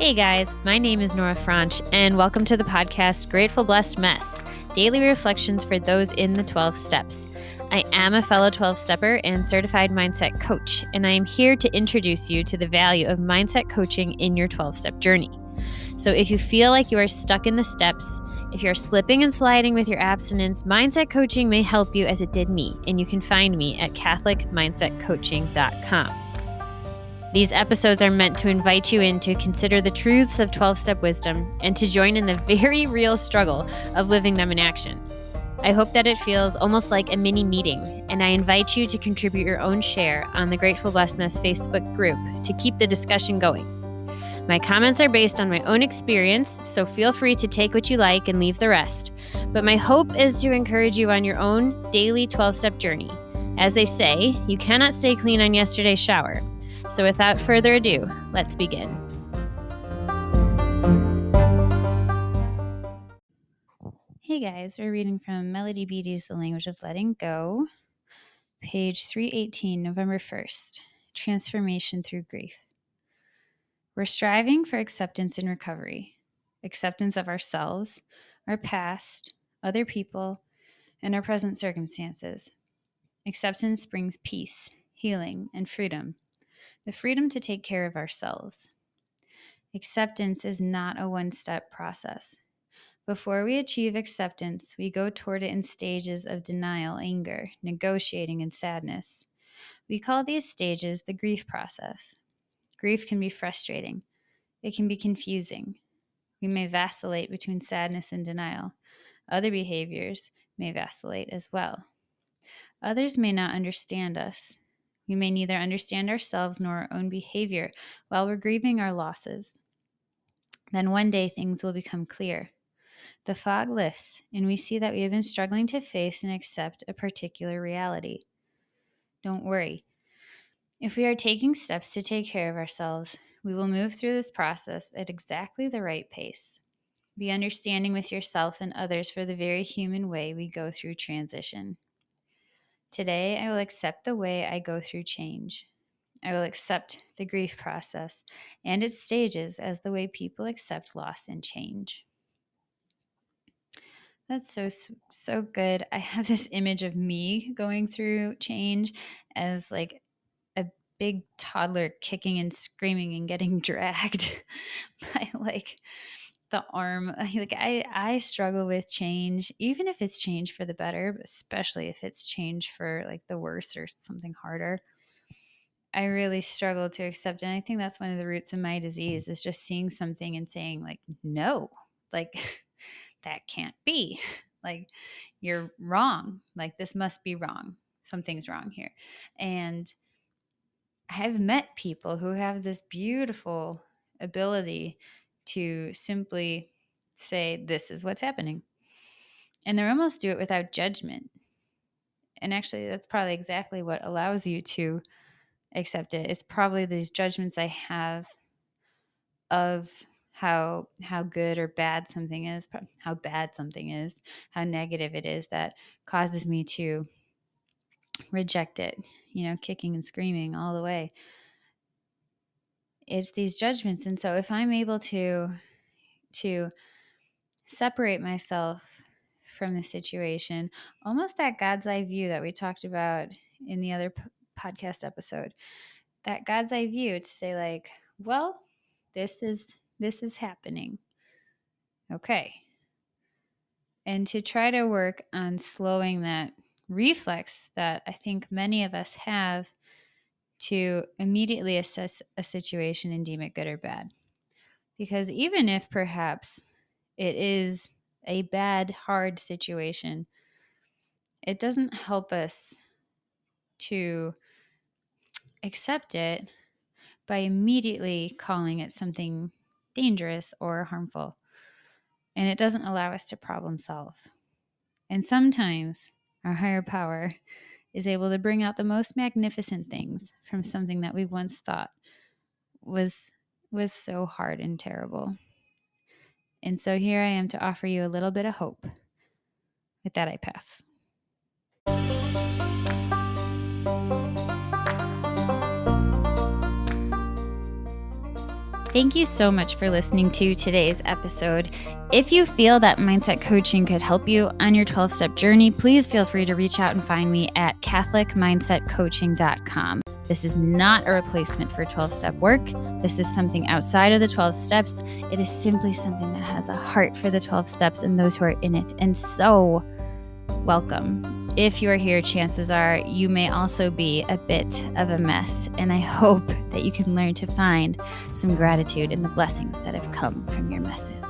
Hey guys, my name is Nora Franche, and welcome to the podcast Grateful Blessed Mess, daily reflections for those in the 12 steps. I am a fellow 12-stepper and certified mindset coach, and I am here to introduce you to the value of mindset coaching in your 12-step journey. So if you feel like you are stuck in the steps, if you're slipping and sliding with your abstinence, mindset coaching may help you as it did me, and you can find me at catholicmindsetcoaching.com. These episodes are meant to invite you in to consider the truths of 12-step wisdom and to join in the very real struggle of living them in action. I hope that it feels almost like a mini meeting, and I invite you to contribute your own share on the Grateful Blessed Mess Facebook group to keep the discussion going. My comments are based on my own experience, so feel free to take what you like and leave the rest. But my hope is to encourage you on your own daily 12-step journey. As they say, you cannot stay clean on yesterday's shower. So without further ado, let's begin. Hey guys, we're reading from Melody.Beattie's The Language of Letting Go, page 318, November 1st, Transformation Through Grief. We're striving for acceptance and recovery, acceptance of ourselves, our past, other people, and our present circumstances. Acceptance brings peace, healing, and freedom. The freedom to take care of ourselves. Acceptance is not a one-step process. Before we achieve acceptance, we go toward it in stages of denial, anger, negotiating, and sadness. We call these stages the grief process. Grief can be frustrating. It can be confusing. We may vacillate between sadness and denial. Other behaviors may vacillate as well. Others may not understand us. We may neither understand ourselves nor our own behavior while we're grieving our losses. Then one day things will become clear. The fog lifts, and we see that we have been struggling to face and accept a particular reality. Don't worry. If we are taking steps to take care of ourselves, we will move through this process at exactly the right pace. Be understanding with yourself and others for the very human way we go through transition. Today, I will accept the way I go through change. I will accept the grief process and its stages as the way people accept loss and change. That's so good. I have this image of me going through change as like a big toddler kicking and screaming and getting dragged by like the arm. Like I struggle with change, even if it's change for the better, but especially if it's change for like the worse or something harder. I really struggle to accept. And I think that's one of the roots of my disease is just seeing something and saying like, no, like that can't be. Like, you're wrong. Like, this must be wrong. Something's wrong here. And I have met people who have this beautiful ability to simply say, this is what's happening. And they almost do it without judgment. And actually, that's probably exactly what allows you to accept it. It's probably these judgments I have of how good or bad something is, how bad something is, how negative it is that causes me to reject it, kicking and screaming all the way. It's these judgments. And so if I'm able to separate myself from the situation, almost that God's eye view that we talked about in the other podcast episode, that God's eye view to say like, well, this is happening. Okay. And to try to work on slowing that reflex that I think many of us have to immediately assess a situation and deem it good or bad. Because even if perhaps it is a bad, hard situation, it doesn't help us to accept it by immediately calling it something dangerous or harmful. And it doesn't allow us to problem solve. And sometimes our higher power is able to bring out the most magnificent things from something that we once thought was so hard and terrible. And so here I am to offer you a little bit of hope. With that, I pass. Thank you so much for listening to today's episode. If you feel that mindset coaching could help you on your 12-step journey, please feel free to reach out and find me at catholicmindsetcoaching.com. This is not a replacement for 12-step work. This is something outside of the 12 steps. It is simply something that has a heart for the 12 steps and those who are in it. And so, welcome. If you are here, chances are you may also be a bit of a mess. And I hope that you can learn to find some gratitude in the blessings that have come from your messes.